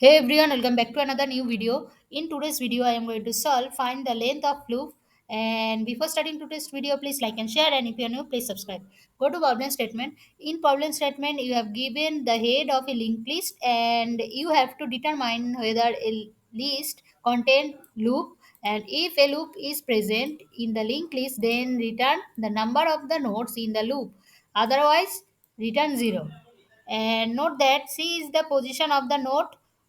Hey everyone, welcome back to another new video. In today's video, I am going to find the length of loop. And before starting today's video, please like and share. And if you are new, please subscribe. Go to problem statement. In problem statement, you have given the head of a linked list, and you have to determine whether a list contain loop. And if a loop is present in the linked list, then return the number of the nodes in the loop. Otherwise, return 0. And note that C is the position of the node,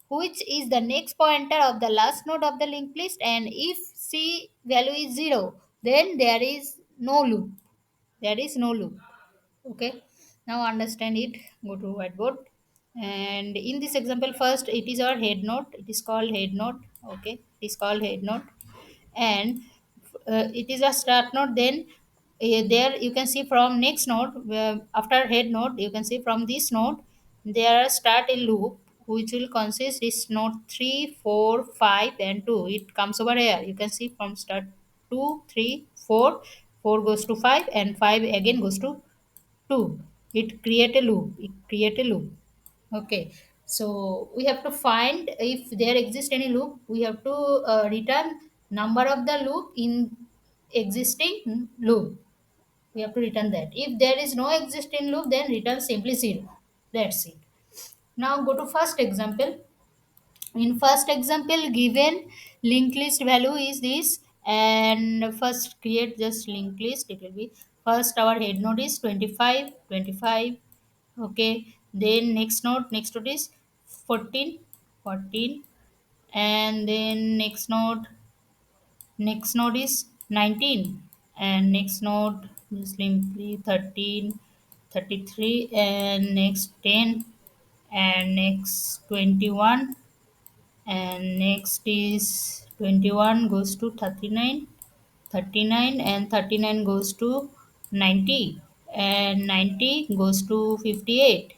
which is the next pointer of the last node of the linked list. And if C value is 0, then there is no loop. There is no loop. Okay. Now understand it. Go to whiteboard. And in this example, first it is our head node. It is called head node. Okay. It is called head node. And it is a start node. Then there you can see from next node, after head node you can see from this node there are start a loop which will consist is node 3, 4, 5, and 2. It comes over here, you can see from start 2, 3, 4, 4 goes to 5, and 5 again goes to 2. It create a loop. Okay, so we have to find if there exists any loop. We have to return number of the loop in existing loop. We have to return that. If there is no existing loop, then return simply 0. That's it. Now go to first example. In first example, given linked list value is this, and first create just linked list. It will be first our head node is 25, 25. Okay, then next node is 14, 14, and then next node is 19, and next node is simply 13, 33, and next 10, and next 21, and next is 21 goes to 39, 39, and 39 goes to 90, and 90 goes to 58,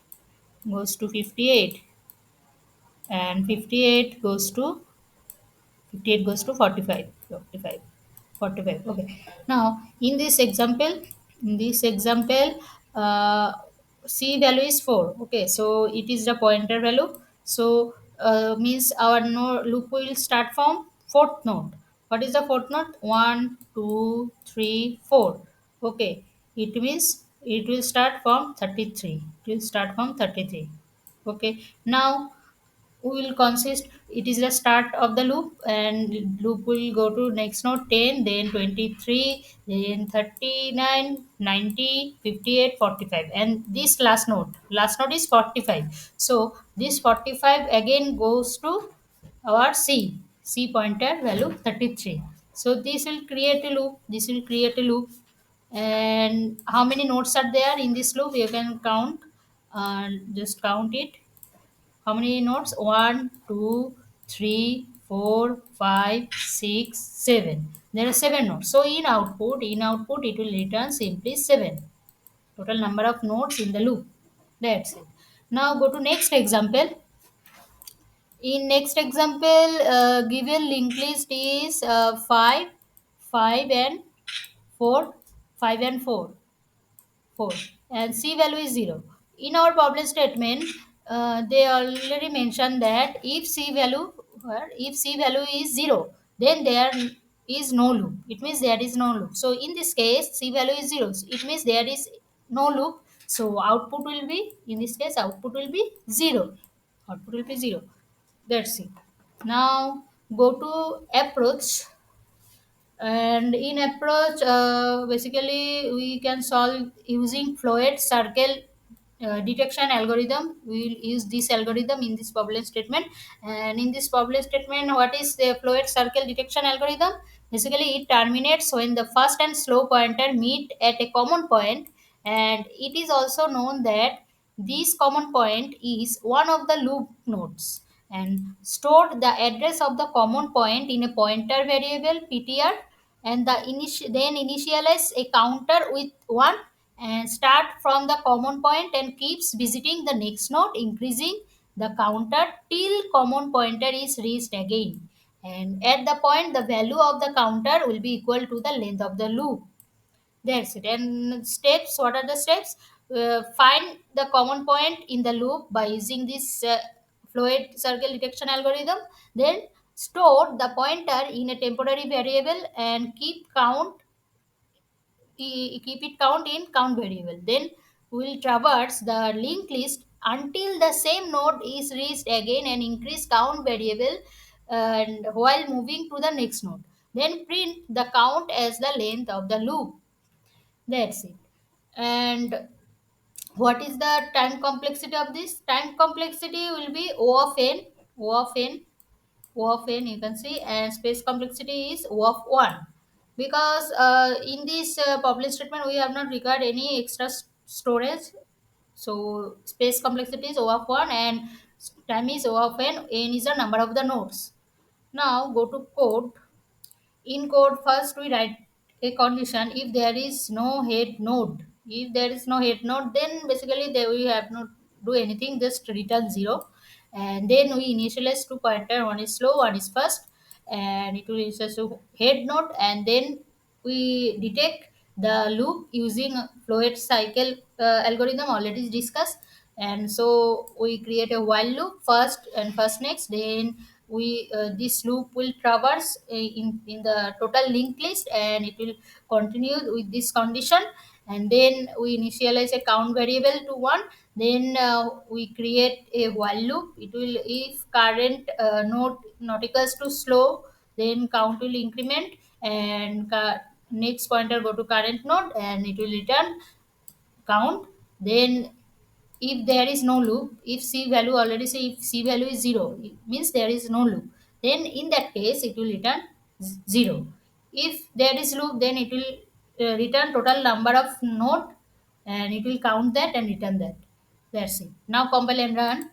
goes to 58, and 58 goes to 45, 45, 45. Okay, now in this example c value is 4. Okay, so it is the pointer value. So means our loop will start from fourth node. What is the fourth node? 1, 2, 3, 4. Okay, it means it will start from 33. It will start from 33. Okay, now will consist, it is the start of the loop, and loop will go to next node 10, then 23, then 39, 90, 58, 45, and this last node is 45. So this 45 again goes to our c pointer value 33. So this will create a loop. And how many nodes are there in this loop? You can count, just count it. How many nodes? One, two, three, 4, 5, 6, 7. There are 7 nodes. So in output it will return simply 7. Total number of nodes in the loop. That's it. Now go to next example. In next example, given linked list is 5, 5 and 4, 5 and 4. 4, and c value is 0. In our problem statement, they already mentioned that if c value is 0, then there is no loop. It means there is no loop. So in this case, c value is 0. It means there is no loop. So output will be, in this case, output will be 0. Output will be 0. That's it. Now go to approach. And in approach, basically we can solve using float circle detection algorithm. We will use this algorithm in this problem statement. And in this problem statement, what is the float circle detection algorithm? Basically it terminates when the first and slow pointer meet at a common point, and it is also known that this common point is one of the loop nodes, and stored the address of the common point in a pointer variable ptr, and then initialize a counter with 1, and start from the common point and keeps visiting the next node, increasing the counter till common pointer is reached again, and at the point the value of the counter will be equal to the length of the loop. That's it. And steps, what are the steps? Find the common point in the loop by using this float circle detection algorithm, then store the pointer in a temporary variable and keep it count in count variable. Then we'll traverse the linked list until the same node is reached again and increase count variable and while moving to the next node. Then print the count as the length of the loop. That's it. And what is the time complexity of this? Time complexity will be O of n, O of n, O of n you can see, and space complexity is O of 1. Because in this published statement we have not required any extra storage. So space complexity is O of 1 and time is O of n, n is the number of the nodes. Now go to code. In code, first we write a condition if there is no head node. If there is no head node, then basically they we have not do anything, just return 0. And then we initialize two pointer, one is slow, one is fast, and it will initialize to head node, and then we detect the loop using float cycle algorithm already discussed. And so we create a while loop first and first next, then we this loop will traverse in the total linked list and it will continue with this condition. And then we initialize a count variable to 1. Then we create a while loop. It will, if current node not equals to slow, then count will increment and next pointer go to current node and it will return count. Then if there is no loop, if c value already say if c value is 0, it means there is no loop, then in that case it will return 0. If there is loop, then it will return total number of node and it will count that and return that. That's it. Now compile and run.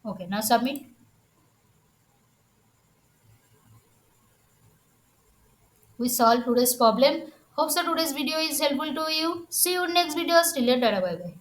Okay, now submit. We solved today's problem. Hope so today's video is helpful to you. See you in next video. Till then, bye bye.